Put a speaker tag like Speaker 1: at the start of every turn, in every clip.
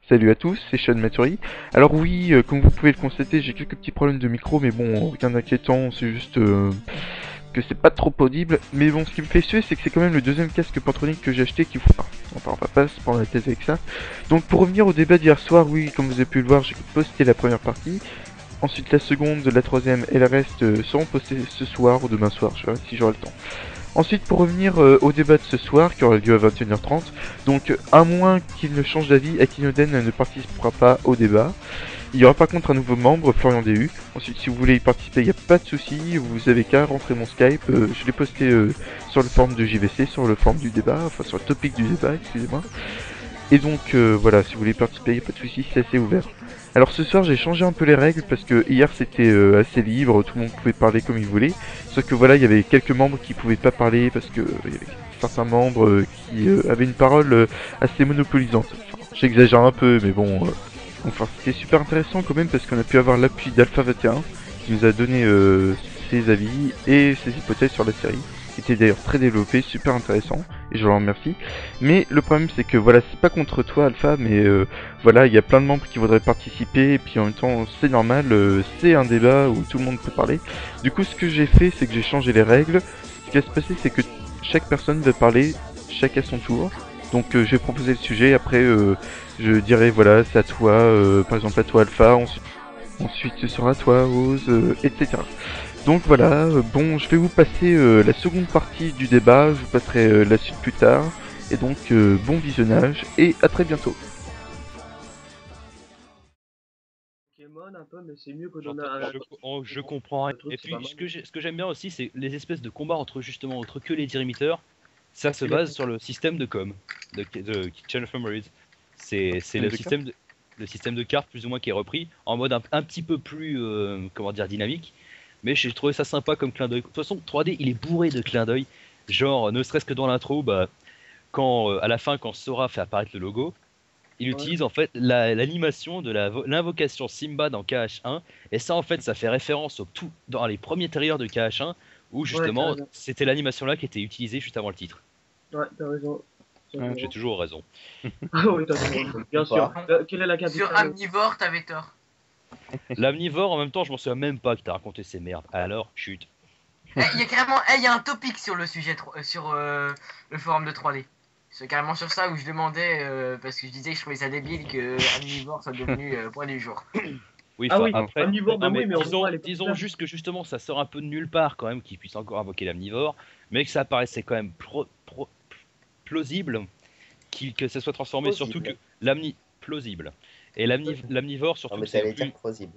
Speaker 1: Salut à tous, c'est Sean Maturi. Alors oui, comme vous pouvez le constater, j'ai quelques petits problèmes de micro, mais bon, rien d'inquiétant, c'est juste que c'est pas trop audible. Mais bon, ce qui me fait suer, c'est que c'est quand même le deuxième casque Pantronic que j'ai acheté qui foire. Enfin, on va pas se prendre la tête avec ça. Donc pour revenir au débat d'hier soir, oui, comme vous avez pu le voir, j'ai posté la première partie. Ensuite la seconde, la troisième et le reste seront postés ce soir ou demain soir, je verrai si j'aurai le temps. Ensuite, pour revenir au débat de ce soir, qui aura lieu à 21h30, donc à moins qu'il ne change d'avis, Akinoden ne participera pas au débat. Il y aura par contre un nouveau membre, Florian DU. Ensuite, si vous voulez y participer, il n'y a pas de souci, vous avez qu'à rentrer mon Skype. Je l'ai posté sur le forum de JVC, sur le forum du débat, enfin sur le topic du débat, excusez-moi. Et donc voilà, si vous voulez participer, il n'y a pas de souci, c'est assez ouvert. Alors ce soir j'ai changé un peu les règles parce que hier c'était assez libre, tout le monde pouvait parler comme il voulait. Sauf que voilà, il y avait quelques membres qui pouvaient pas parler parce que il y avait certains membres qui avaient une parole assez monopolisante. Enfin, j'exagère un peu, mais bon. Enfin, c'était super intéressant quand même parce qu'on a pu avoir l'appui d'Alpha 21 qui nous a donné ses avis et ses hypothèses sur la série, qui était d'ailleurs très développé, super intéressant, et je le remercie. Mais le problème c'est que voilà, c'est pas contre toi Alpha, mais voilà, il y a plein de membres qui voudraient participer, et puis en même temps c'est normal, c'est un débat où tout le monde peut parler. Du coup ce que j'ai fait c'est que j'ai changé les règles. Ce qui va se passer c'est que chaque personne va parler, chaque à son tour. Donc je vais proposer le sujet, après je dirais voilà c'est à toi, par exemple à toi Alpha, ensuite ce sera à toi Rose, etc. Donc voilà, bon je vais vous passer la seconde partie du débat, je vous passerai la suite plus tard, et donc bon visionnage et à très bientôt.
Speaker 2: Pokémon un peu, mais c'est mieux que dans
Speaker 3: J'entends-
Speaker 2: un
Speaker 3: je comprends rien.
Speaker 2: le truc,
Speaker 3: Et
Speaker 2: c'est pas
Speaker 3: puis,
Speaker 2: mal.
Speaker 3: ce que j'aime bien aussi, c'est les espèces de combats entre justement entre que les dirimiteurs. Ça se base sur le système de com, de Chain of Memories. C'est le système de cartes plus ou moins qui est repris en mode un petit peu plus comment dire dynamique. Mais j'ai trouvé ça sympa comme clin d'œil. De toute façon, 3D, il est bourré de clins d'œil. Genre, ne serait-ce que dans l'intro, bah, quand à la fin, quand Sora fait apparaître le logo, il
Speaker 2: Ouais.
Speaker 3: utilise en fait l'animation de l'invocation Simba dans KH1, et ça en fait ça fait référence au tout dans les premiers trailers de KH1 où
Speaker 2: Ouais, t'as
Speaker 3: justement
Speaker 2: raison.
Speaker 3: c'était l'animation là qui était utilisée juste avant le titre.
Speaker 2: Ouais, t'as raison. T'as
Speaker 1: Ouais.
Speaker 3: J'ai
Speaker 2: raison.
Speaker 3: toujours raison.
Speaker 2: Ah oui, t'as toujours raison. Bien
Speaker 4: Ou
Speaker 2: sûr.
Speaker 4: pas.
Speaker 2: Quelle est la
Speaker 4: Sur
Speaker 2: capitale?
Speaker 4: Omnivore, t'avais tort.
Speaker 3: L'Amnivore en même temps je m'en souviens même pas que t'as raconté ces merdes. Alors chut.
Speaker 4: Il y a carrément y a un topic sur le sujet, sur le forum de 3D. C'est carrément sur ça où je demandais, parce que je disais que je trouvais ça débile que Omnivore soit devenu point du jour.
Speaker 3: Oui,
Speaker 2: Ah
Speaker 3: enfin
Speaker 2: oui,
Speaker 3: après,
Speaker 2: omnivore, ben
Speaker 3: non mais
Speaker 2: oui, mais on voit les
Speaker 3: disons
Speaker 2: populaires.
Speaker 3: juste que justement ça sort un peu de nulle part quand même qu'il puisse encore invoquer l'Amnivore, mais que ça paraissait quand même plausible que ça soit transformé, surtout que
Speaker 5: Plausible.
Speaker 3: plausible. Et l'Amnivore,
Speaker 5: Non,
Speaker 3: surtout
Speaker 5: mais
Speaker 3: que c'est
Speaker 5: t'allais
Speaker 3: plus.
Speaker 5: dire plausible.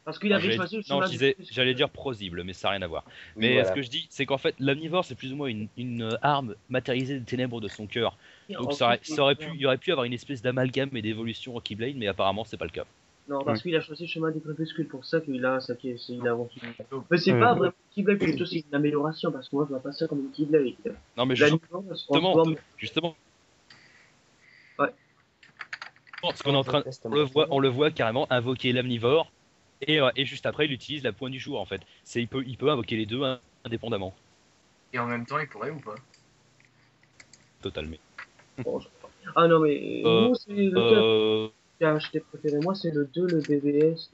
Speaker 2: Parce qu'il
Speaker 3: Non,
Speaker 2: avait choisi le
Speaker 3: non,
Speaker 2: chemin du
Speaker 3: j'allais dire prosible, mais ça n'a rien à voir.
Speaker 5: Oui,
Speaker 3: Mais ce
Speaker 5: voilà.
Speaker 3: que je dis, c'est qu'en fait, l'Amnivore, c'est plus ou moins une arme matérialisée des ténèbres de son cœur. Donc
Speaker 2: En plus,
Speaker 3: il aurait pu avoir une espèce d'amalgame et d'évolution au Keyblade, mais apparemment, c'est pas le cas.
Speaker 2: non, parce qu'il a choisi le chemin du crépuscule, pour ça qu'il a ça qui est, il a inventé.
Speaker 4: Donc,
Speaker 2: Mais c'est
Speaker 1: Ouais.
Speaker 2: pas vraiment une Keyblade, plutôt c'est une amélioration, parce que moi je vois pas ça comme une Keyblade.
Speaker 3: Non, mais
Speaker 2: La licence se
Speaker 3: justement,
Speaker 2: transforme.
Speaker 3: justement,
Speaker 2: Ouais.
Speaker 3: parce qu'on est en train, on le voit carrément invoquer l'Amnivore, et juste après, il utilise la pointe du jour, en fait. Il peut invoquer les deux indépendamment.
Speaker 4: et en même temps, il pourrait ou pas?
Speaker 3: Totalement.
Speaker 2: Bon, ah non, mais
Speaker 3: Euh,
Speaker 2: nous c'est lequel
Speaker 3: euh,
Speaker 2: qui a acheté préféré? Moi c'est le 2, le BBS.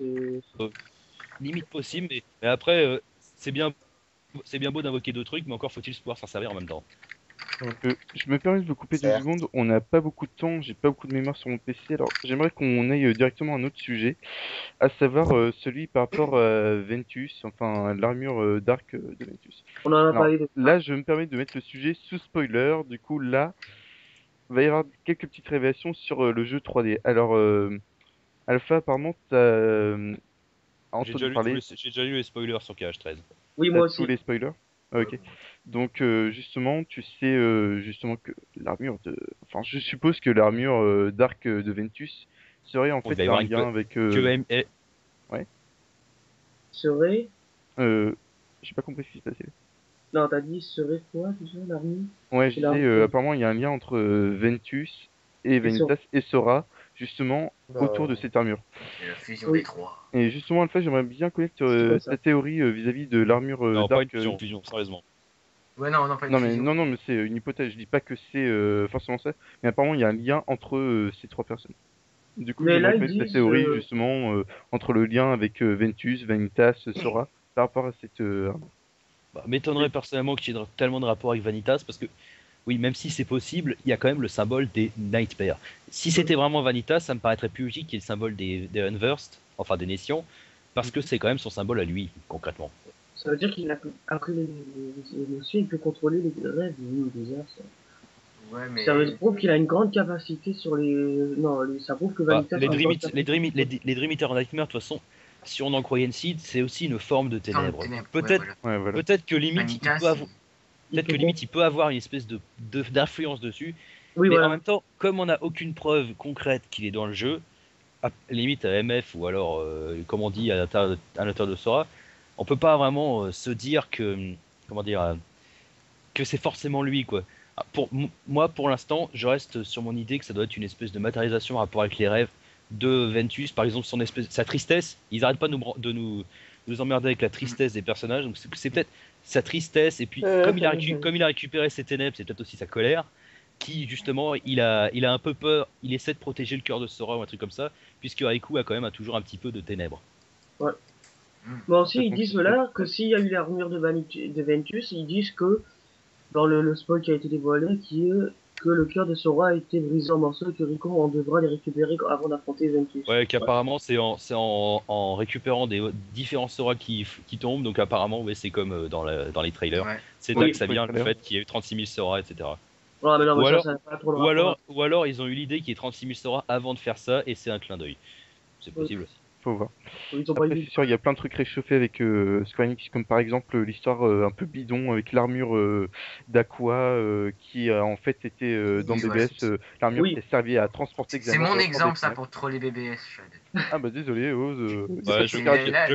Speaker 3: limite possible, mais après, c'est bien beau d'invoquer deux trucs, mais encore faut-il pouvoir s'en servir en même temps.
Speaker 1: Je me permets de vous couper 2
Speaker 5: Certes.
Speaker 1: secondes, on n'a pas beaucoup de temps, j'ai pas beaucoup de mémoire sur mon PC, alors j'aimerais qu'on aille directement à un autre sujet, à savoir celui par rapport à Ventus, enfin l'armure d'arc de Ventus.
Speaker 2: On en a
Speaker 1: Alors
Speaker 2: parlé de
Speaker 1: là, je me permets de mettre le sujet sous spoiler, du coup là, il va y avoir quelques petites révélations sur le jeu 3D. Alors, Alpha, apparemment, t'as entendu parler
Speaker 3: J'ai déjà lu les spoilers sur KH13.
Speaker 2: Oui,
Speaker 1: à
Speaker 2: moi
Speaker 1: tous
Speaker 2: aussi.
Speaker 1: les spoilers? Ah,
Speaker 4: Ouais,
Speaker 1: ok. Donc justement, tu sais justement que l'armure de... Enfin, je suppose que l'armure d'arc de Ventus serait en
Speaker 3: Bon, il
Speaker 1: fait
Speaker 3: va y
Speaker 1: un
Speaker 3: avoir une
Speaker 1: lien avec...
Speaker 3: que
Speaker 1: Ouais.
Speaker 2: Serait.
Speaker 1: Euh... J'ai pas compris ce qui se passait.
Speaker 2: Non, t'as dit serait quoi déjà, l'armée?
Speaker 1: Ouais, je
Speaker 2: C'est
Speaker 1: disais,
Speaker 2: l'armée.
Speaker 1: apparemment, il y a un lien entre Ventus et
Speaker 2: Et sur.
Speaker 1: Vanitas et Sora, justement, autour de
Speaker 5: Non.
Speaker 1: cette armure.
Speaker 4: c'est la fusion des
Speaker 2: Oui,
Speaker 4: trois.
Speaker 1: Et justement, Alpha, j'aimerais bien connaître
Speaker 2: c'est quoi ça?
Speaker 1: ta théorie vis-à--vis de l'armure
Speaker 3: non, pas une
Speaker 1: d'arc.
Speaker 3: fusion, sérieusement.
Speaker 4: Ouais, non, non, pas une
Speaker 1: Non mais
Speaker 4: fusion.
Speaker 1: non non mais c'est une hypothèse, je dis pas que c'est forcément ça, mais apparemment il y a un lien entre ces trois personnes. Du coup,
Speaker 2: Mais là,
Speaker 1: j'aimerais
Speaker 2: ils
Speaker 1: connaître ta
Speaker 2: disent,
Speaker 1: théorie justement entre le lien avec Ventus, Vanitas, Sora, par rapport à cette arme.
Speaker 3: Bah, m'étonnerait personnellement qu'il y ait tellement de rapport avec Vanitas, parce que oui, même si c'est possible, il y a quand même le symbole des Nightmares. Si c'était vraiment Vanitas, ça me paraîtrait plus logique qu'il y ait le symbole des Unversed, enfin des Nations, parce que c'est quand même son symbole à lui, concrètement.
Speaker 2: ça veut dire qu'il a appris les émotions, il peut contrôler les rêves, oui, déjà, ça.
Speaker 4: Ouais, mais.
Speaker 2: Ça veut prouve qu'il a une grande capacité sur les. Non, ça prouve que
Speaker 3: Bah,
Speaker 2: Vanitas a une grande capacité.
Speaker 3: les Dream Eater Nightmares, de toute façon, si on en croyait Seed, c'est aussi une forme de
Speaker 4: Forme de
Speaker 3: ténèbres.
Speaker 4: ténèbres, ouais,
Speaker 3: Peut-être
Speaker 4: voilà.
Speaker 1: Ouais, voilà.
Speaker 3: peut-être que limite,
Speaker 4: Vanitas,
Speaker 2: Il
Speaker 3: peut-être
Speaker 2: peut
Speaker 3: que limite il peut avoir une espèce d'influence dessus,
Speaker 2: Oui,
Speaker 3: mais en
Speaker 2: voilà.
Speaker 3: même temps, comme on n'a aucune preuve concrète qu'il est dans le jeu, limite à MF ou alors, comme on dit, à l'intérieur de Sora, on peut pas vraiment se dire que, comment dire, que c'est forcément lui, quoi. Moi, pour l'instant, je reste sur mon idée que ça doit être une espèce de matérialisation en rapport avec les rêves de Ventus, par exemple sa tristesse. Ils arrêtent pas de nous emmerder avec la tristesse des personnages, donc c'est peut-être sa tristesse, et puis comme il a récupéré ses ténèbres, c'est peut-être aussi sa colère, qui justement, il a un peu peur, il essaie de protéger le cœur de Sora ou un truc comme ça, puisque Raikou a quand même toujours un petit peu de ténèbres.
Speaker 2: Bon, aussi,
Speaker 1: Ça
Speaker 2: ils disent
Speaker 1: fonctionne
Speaker 2: là que s'il y a eu l'armure de Ventus, ils disent que, dans le spoil qui a été dévoilé, qui est que le cœur de Sora a été brisé en morceaux et que Rico, on devra les récupérer avant d'affronter Ventus.
Speaker 3: Ouais, qu'apparemment c'est en récupérant des différents Sora qui tombent, donc apparemment ouais, c'est comme dans les trailers.
Speaker 4: ouais.
Speaker 3: C'est
Speaker 2: Oui,
Speaker 3: là que ça vient le
Speaker 1: trailers.
Speaker 3: fait qu'il y a eu 36 000 Sora, etc.
Speaker 2: Ouais, mais non,
Speaker 3: Ou
Speaker 2: mais
Speaker 3: alors,
Speaker 2: ça n'a pas trop le
Speaker 3: ou
Speaker 2: rapport.
Speaker 3: alors ils ont eu l'idée qu'il y ait 36 000 Sora avant de faire ça et c'est un clin d'œil. C'est possible aussi.
Speaker 1: Faut voir.
Speaker 2: Ils ont pas
Speaker 1: Après,
Speaker 2: eu.
Speaker 1: c'est sûr, il y a plein de trucs réchauffés avec Square Enix, comme par exemple l'histoire un peu bidon avec l'armure d'Aqua qui en fait était dans
Speaker 4: Oui, ouais,
Speaker 1: BBS, l'armure
Speaker 2: Oui.
Speaker 1: qui a servi à transporter
Speaker 4: C'est
Speaker 1: Xehanort
Speaker 4: mon
Speaker 1: hors
Speaker 4: exemple,
Speaker 1: des
Speaker 4: ça,
Speaker 1: ténèbres.
Speaker 4: pour troller BBS.
Speaker 1: Ah bah désolé,
Speaker 3: Ouais,
Speaker 4: C'est là-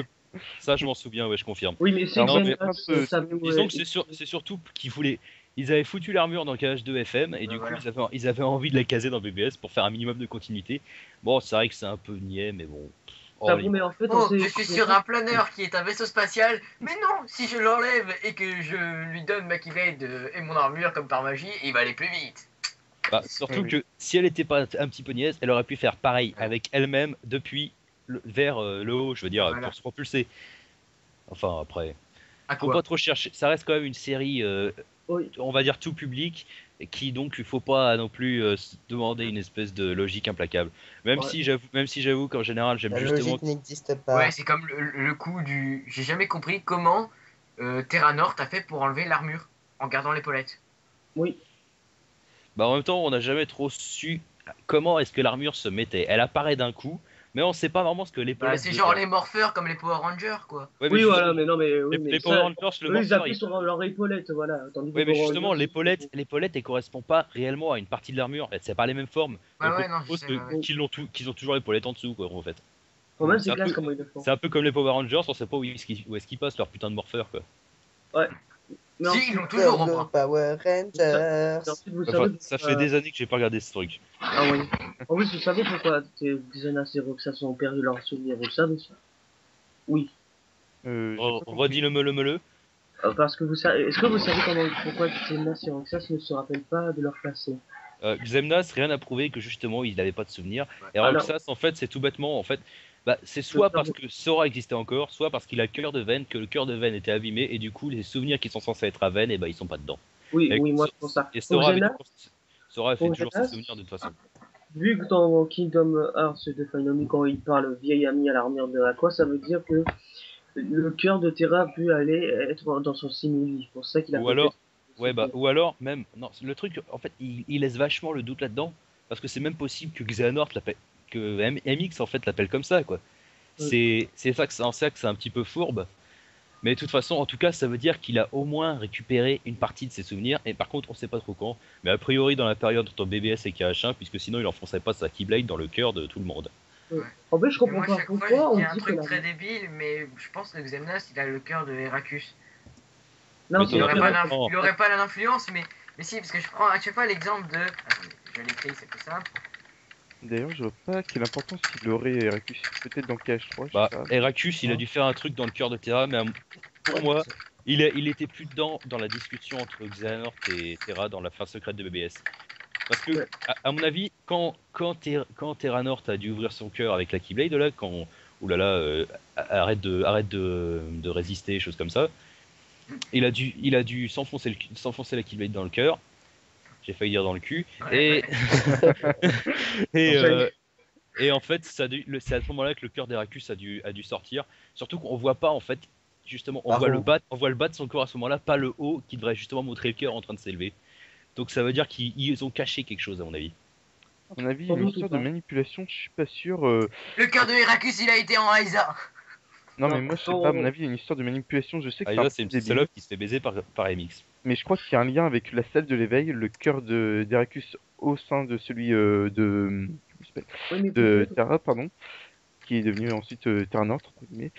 Speaker 3: ça je m'en souviens, ouais, je confirme.
Speaker 2: Oui, mais c'est
Speaker 1: Alors,
Speaker 3: Non,
Speaker 2: que
Speaker 3: mais
Speaker 1: plein
Speaker 2: Xenas
Speaker 1: de-
Speaker 2: savait où
Speaker 3: disons
Speaker 2: est.
Speaker 3: que c'est surtout qu'ils voulaient. Ils avaient foutu l'armure dans KH2 FM et
Speaker 4: Ouais,
Speaker 3: du coup
Speaker 4: voilà.
Speaker 3: ils avaient envie de la caser dans BBS pour faire un minimum de continuité. Bon, c'est vrai que c'est un peu niais, mais bon.
Speaker 2: Ça
Speaker 3: Oh,
Speaker 2: vous met en fait, on
Speaker 4: Oh,
Speaker 2: sait.
Speaker 4: je suis sur un planeur qui est un vaisseau spatial. Mais non, si je l'enlève et que je lui donne ma keyblade et mon armure comme par magie, il va aller plus vite.
Speaker 3: Bah, surtout
Speaker 1: oui.
Speaker 3: que si elle était pas un petit peu niaise, elle aurait pu faire pareil
Speaker 4: Ouais.
Speaker 3: avec elle-même depuis vers le haut, je veux dire,
Speaker 4: Voilà.
Speaker 3: pour se propulser. Enfin, après,
Speaker 4: À
Speaker 3: faut pas
Speaker 4: quoi?
Speaker 3: trop chercher. Ça reste quand même une série,
Speaker 2: Oui.
Speaker 3: on va dire tout public, et qui donc il faut pas non plus se demander une espèce de logique implacable.
Speaker 2: Ouais.
Speaker 3: Même si j'avoue qu'en général j'aime
Speaker 5: La
Speaker 3: justement.
Speaker 5: logique n'existe pas.
Speaker 4: Ouais, c'est comme le coup du. J'ai jamais compris comment Terra Nord a fait pour enlever l'armure en gardant l'épaulette.
Speaker 2: Oui.
Speaker 3: Bah, en même temps, on n'a jamais trop su comment est-ce que l'armure se mettait. Elle apparaît d'un coup, mais on sait pas vraiment ce que
Speaker 4: Bah,
Speaker 3: l'épaulette
Speaker 4: c'est
Speaker 3: veut
Speaker 4: genre
Speaker 3: faire.
Speaker 4: les morpheurs comme les Power Rangers, quoi.
Speaker 3: Ouais, mais
Speaker 2: Oui, voilà,
Speaker 3: justement,
Speaker 2: mais non, mais oui, mais
Speaker 3: les Power
Speaker 2: ça.
Speaker 3: Rangers, le
Speaker 2: Eux, ils
Speaker 3: morpheur,
Speaker 2: appuient sur leur épaulette, voilà. Tandis que
Speaker 3: ouais, mais
Speaker 2: Power
Speaker 3: justement,
Speaker 2: Rangers,
Speaker 3: l'épaulette, elle correspond pas réellement à une partie de l'armure. C'est pas les mêmes formes.
Speaker 4: Ouais,
Speaker 3: Donc on
Speaker 4: ouais, non, je
Speaker 3: suppose
Speaker 4: sais, ouais, ouais.
Speaker 3: qu'ils ont toujours l'épaulette en dessous, quoi, en fait.
Speaker 2: quand même,
Speaker 3: C'est
Speaker 2: c'est
Speaker 3: un
Speaker 2: classe
Speaker 3: peu,
Speaker 2: comment ils le font.
Speaker 3: c'est un peu comme les Power Rangers, on sait pas où est-ce qu'ils passent leur putain de morpheur, quoi.
Speaker 2: Mais
Speaker 4: Si,
Speaker 2: ensuite,
Speaker 4: ils l'ont toujours en
Speaker 5: Go
Speaker 4: bras.
Speaker 5: Power Rangers.
Speaker 2: ensuite, vous
Speaker 3: Enfin,
Speaker 2: savez
Speaker 3: ça
Speaker 2: pourquoi.
Speaker 3: fait des années que j'ai pas regardé ce truc.
Speaker 2: Ah oui. En plus, vous savez pourquoi Xenas et Roxas ont perdu leur souvenir, vous le savez ça? Oui.
Speaker 1: J'ai pas compris.
Speaker 3: Redis le me.
Speaker 2: Parce que vous savez. Est-ce que vous savez pourquoi Xenas et Roxas ne se rappellent pas de leur passé?
Speaker 3: Xemnas, rien à prouver que justement il n'avait pas de souvenir. Et
Speaker 2: Alors-
Speaker 3: Roxas, en fait, c'est tout bêtement, en fait, bah, c'est soit parce que Sora existait encore, soit parce qu'il a le cœur de veine, que le cœur de veine était abîmé, et du coup, les souvenirs qui sont censés être à veine, et bah, ils sont pas dedans.
Speaker 2: Oui,
Speaker 3: Et,
Speaker 2: oui, moi c'est pour ça.
Speaker 3: et
Speaker 2: Pour
Speaker 3: Sora avait
Speaker 2: Xenas,
Speaker 3: Sora fait
Speaker 2: pour
Speaker 3: toujours ses
Speaker 2: Xenas,
Speaker 3: souvenirs de toute façon.
Speaker 2: vu que dans Kingdom Hearts de Final Fantasy, quand il parle vieil ami à l'armure de Aqua, ça veut dire que le cœur de Terra a pu aller être dans son simili. C'est pour ça qu'il a
Speaker 3: Ou alors, ouais, bah, ou alors, même, non, le truc, en fait, il laisse vachement le doute là-dedans, parce que c'est même possible que Xehanort l'appelle, que MX en fait l'appelle comme ça, quoi. C'est ça que c'est un petit peu fourbe. Mais de toute façon, en tout cas, ça veut dire qu'il a au moins récupéré une partie de ses souvenirs. Et par contre, on sait pas trop quand. Mais a priori, dans la période entre BBS et KH1, puisque sinon, il enfonçait pas sa Keyblade dans le cœur de tout le monde.
Speaker 2: En fait, je
Speaker 4: Et
Speaker 2: comprends
Speaker 4: moi,
Speaker 2: pas
Speaker 4: chaque fois,
Speaker 2: pourquoi
Speaker 4: je
Speaker 2: on
Speaker 4: dis un
Speaker 2: dit que
Speaker 4: truc
Speaker 2: la...
Speaker 4: très débile, mais je pense que Xemnas, il a le cœur de Heracus.
Speaker 2: Non,
Speaker 3: Mais
Speaker 2: c'est
Speaker 3: t'en as
Speaker 4: Il
Speaker 3: pas-
Speaker 2: Terra.
Speaker 3: non.
Speaker 4: aurait pas l'influence, mais si, parce que je prends à chaque fois l'exemple de. Attendez, je l'écris, c'est plus simple.
Speaker 1: D'ailleurs, je vois pas quelle importance il aurait Heracus. Peut-être dans KH3, je
Speaker 3: Bah,
Speaker 1: sais pas.
Speaker 3: Heracus, il a dû faire un truc dans le cœur de Terra, mais pour moi, il était plus dedans dans la discussion entre Xehanort et Terra dans la fin secrète de BBS. Parce que, à mon avis, quand Terra Nort a dû ouvrir son cœur avec la Keyblade, là, quand. Oulala, arrête de résister, choses comme ça. Il a dû s'enfoncer la Keyblade dans le cœur. J'ai failli dire dans le cul. Et, et en fait, c'est à ce moment-là que le cœur d'Heracus a dû sortir. Surtout qu'on voit pas, en fait, justement, on voit le bas de son corps à ce moment-là, pas le haut qui devrait justement montrer le cœur en train de s'élever. Donc ça veut dire qu'ils ont caché quelque chose, à mon avis.
Speaker 1: À mon avis, il y a une histoire de manipulation, je suis pas sûr.
Speaker 4: Le cœur de Heracus, il a été en Aiza.
Speaker 1: Non, mais moi, je sais pas, à mon avis, il y a une histoire de manipulation. Je sais que
Speaker 3: Aiza, c'est une petite salope qui se fait baiser par MX.
Speaker 1: Mais je crois qu'il y a un lien avec la salle de l'éveil, le cœur d'Heracus au sein de celui de Terra, pardon, qui est devenu ensuite Terra Nord, entre guillemets.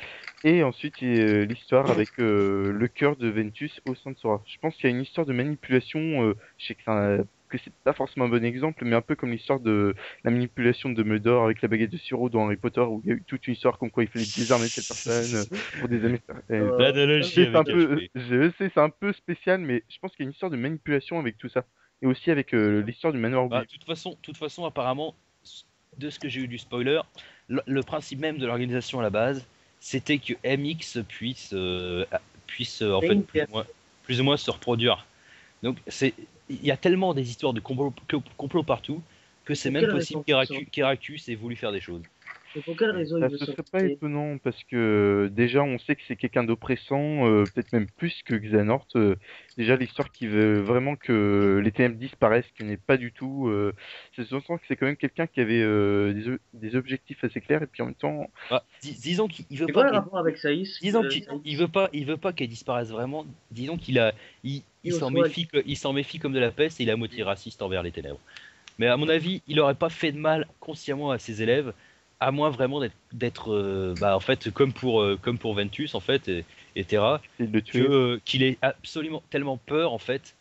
Speaker 1: Et ensuite, l'histoire avec le cœur de Ventus au sein de Sora. Je pense qu'il y a une histoire de manipulation. Je sais que c'est pas forcément un bon exemple, mais un peu comme l'histoire de la manipulation de Dumbledore avec la baguette de Suro dans Harry Potter, où il y a eu toute une histoire comme quoi il fallait désarmer cette personne pour des années.
Speaker 3: L'analogie avec HP.
Speaker 1: Je sais, c'est un peu spécial, mais je pense qu'il y a une histoire de manipulation avec tout ça. Et aussi avec l'histoire du manoir oublié.
Speaker 3: De toute façon, apparemment, de ce que j'ai eu du spoiler, le principe même de l'organisation à la base, c'était que MX puisse en fait plus ou moins se reproduire. Donc il y a tellement des histoires de complot partout que c'est même possible qu'Heracus ait voulu faire des choses.
Speaker 2: Et pour quelle raison il veut
Speaker 1: Ce serait
Speaker 2: sortir
Speaker 1: pas étonnant parce que déjà on sait que c'est quelqu'un d'oppressant, peut-être même plus que Xehanort. Déjà l'histoire qui veut vraiment que les ténèbres disparaissent, qui n'est pas du tout. C'est sent que c'est quand même quelqu'un qui avait des objectifs assez clairs et puis en même temps.
Speaker 3: Disons qu'il veut
Speaker 2: C'est
Speaker 3: pas.
Speaker 2: quoi le rapport avec Saïs
Speaker 3: Disons qu'il veut pas qu'elle disparaisse vraiment. Disons il s'en méfie comme de la peste et il est à moitié raciste envers les ténèbres. Mais à mon avis, il aurait pas fait de mal consciemment à ses élèves, à moins vraiment d'être en fait comme pour Ventus en fait et Terra, qu'il ait absolument tellement peur en fait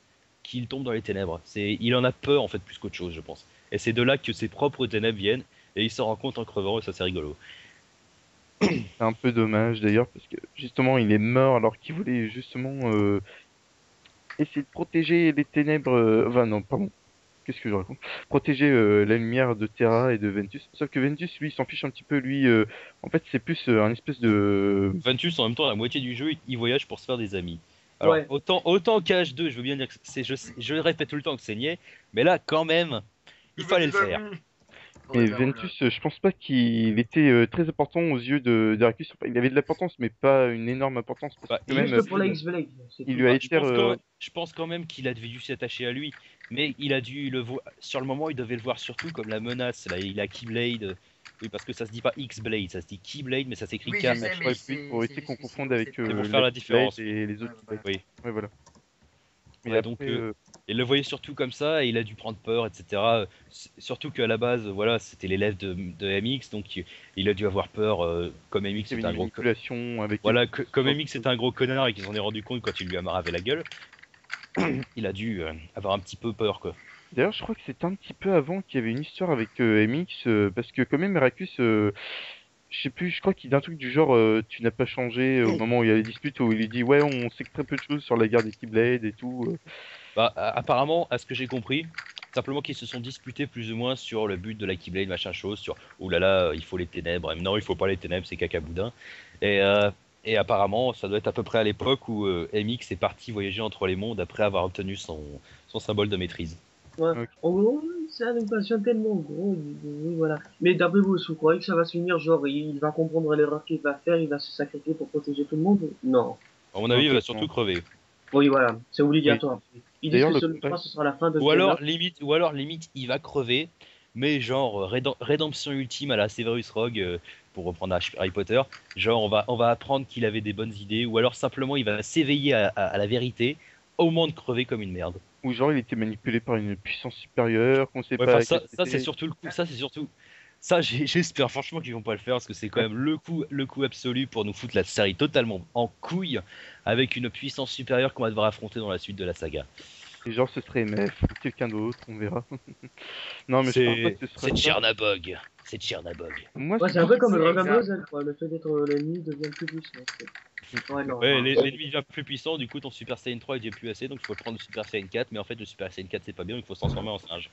Speaker 3: qu'il tombe dans les ténèbres. Il en a peur en fait plus qu'autre chose, je pense. Et c'est de là que ses propres ténèbres viennent et il s'en rend compte en crevant et ça c'est rigolo.
Speaker 1: C'est un peu dommage d'ailleurs parce que justement il est mort alors qu'il voulait justement essayer de protéger les ténèbres. Enfin non, pardon. Qu'est-ce que je raconte? Protéger la lumière de Terra et de Ventus. Sauf que Ventus, lui, il s'en fiche un petit peu. Lui, en fait, c'est plus un espèce de.
Speaker 3: Ventus, en même temps, à la moitié du jeu, il voyage pour se faire des amis. Alors, autant qu'H2, je veux bien dire que je le répète tout le temps que c'est niais, mais là, quand même, il fallait le faire.
Speaker 1: Et Ventus, je pense pas qu'il était très important aux yeux d'Heracus. Enfin, il avait de l'importance, mais pas une énorme importance. Parce que
Speaker 2: juste pour la X-Blade.
Speaker 1: Il lui a été.
Speaker 3: Je pense quand même qu'il a dû s'attacher à lui, mais il a dû le voir. Sur le moment, il devait le voir surtout comme la menace. Là, il a Keyblade. Oui, parce que ça se dit pas X-Blade, ça se dit Keyblade, mais ça s'écrit K.
Speaker 1: Pour éviter qu'on confonde avec
Speaker 3: pour faire la différence
Speaker 1: et les autres Keyblades.
Speaker 3: Oui.
Speaker 1: Ouais, voilà.
Speaker 3: Mais ouais, donc, il le voyait surtout comme ça et il a dû prendre peur, etc. Surtout qu'à la base, voilà, c'était l'élève de MX, donc il a dû avoir peur. Comme MX c'était un gros voilà, comme MX c'était un gros connard et qu'il s'en est rendu compte quand il lui a maravé la gueule, il a dû avoir un petit peu peur, quoi.
Speaker 1: D'ailleurs, je crois que c'est un petit peu avant qu'il y avait une histoire avec MX, parce que quand même Heracus, je sais plus, je crois qu'il dit un truc du genre tu n'as pas changé au moment où il y a les disputes où il lui dit ouais on sait que très peu de choses sur la guerre des Keyblade et tout.
Speaker 3: Bah apparemment à ce que j'ai compris, simplement qu'ils se sont disputés plus ou moins sur le but de la Keyblade machin chose, sur oulala il faut les ténèbres, non il faut pas les ténèbres c'est caca boudin et apparemment ça doit être à peu près à l'époque où MX est parti voyager entre les mondes après avoir obtenu son symbole de maîtrise.
Speaker 2: Ouais. Okay. En gros, c'est une passion tellement gros, oui, voilà. Mais d'après vous croyez que ça va se finir, genre, il va comprendre l'erreur qu'il va faire, il va se sacrifier pour protéger tout le monde? Non.
Speaker 3: À mon avis, il va surtout crever.
Speaker 2: Oui, voilà, c'est obligatoire.
Speaker 1: Oui.
Speaker 2: Ils disent que ce sera la fin de
Speaker 3: ou alors limite, il va crever, mais genre, rédemption ultime à la Severus Rogue, pour reprendre Harry Potter, genre, on va apprendre qu'il avait des bonnes idées, ou alors simplement, il va s'éveiller à la vérité, au moment de crever comme une merde.
Speaker 1: Ou genre il était manipulé par une puissance supérieure qu'on sait pas.
Speaker 3: Ça c'est surtout le coup. Ça j'espère franchement qu'ils vont pas le faire parce que c'est quand même le coup absolu pour nous foutre la série totalement en couille avec une puissance supérieure qu'on va devoir affronter dans la suite de la saga.
Speaker 1: Et genre ce serait MF ou quelqu'un d'autre, on verra. Non mais je pense pas que ce serait
Speaker 3: c'est Tchernabog. C'est Tchernabog.
Speaker 1: Moi,
Speaker 2: Ouais,
Speaker 1: c'est
Speaker 2: c'est un peu comme
Speaker 4: c'est
Speaker 2: Dragon
Speaker 4: ça.
Speaker 2: Ball Z, quoi. Le fait d'être l'ennemi devient plus puissant. Ouais, non.
Speaker 3: Ouais,
Speaker 2: enfin,
Speaker 3: l'ennemi devient plus puissant, du coup ton Super Saiyan 3 il devient plus assez, donc il faut prendre le Super Saiyan 4, mais en fait le Super Saiyan 4 c'est pas bien, donc il faut se transformer en singe.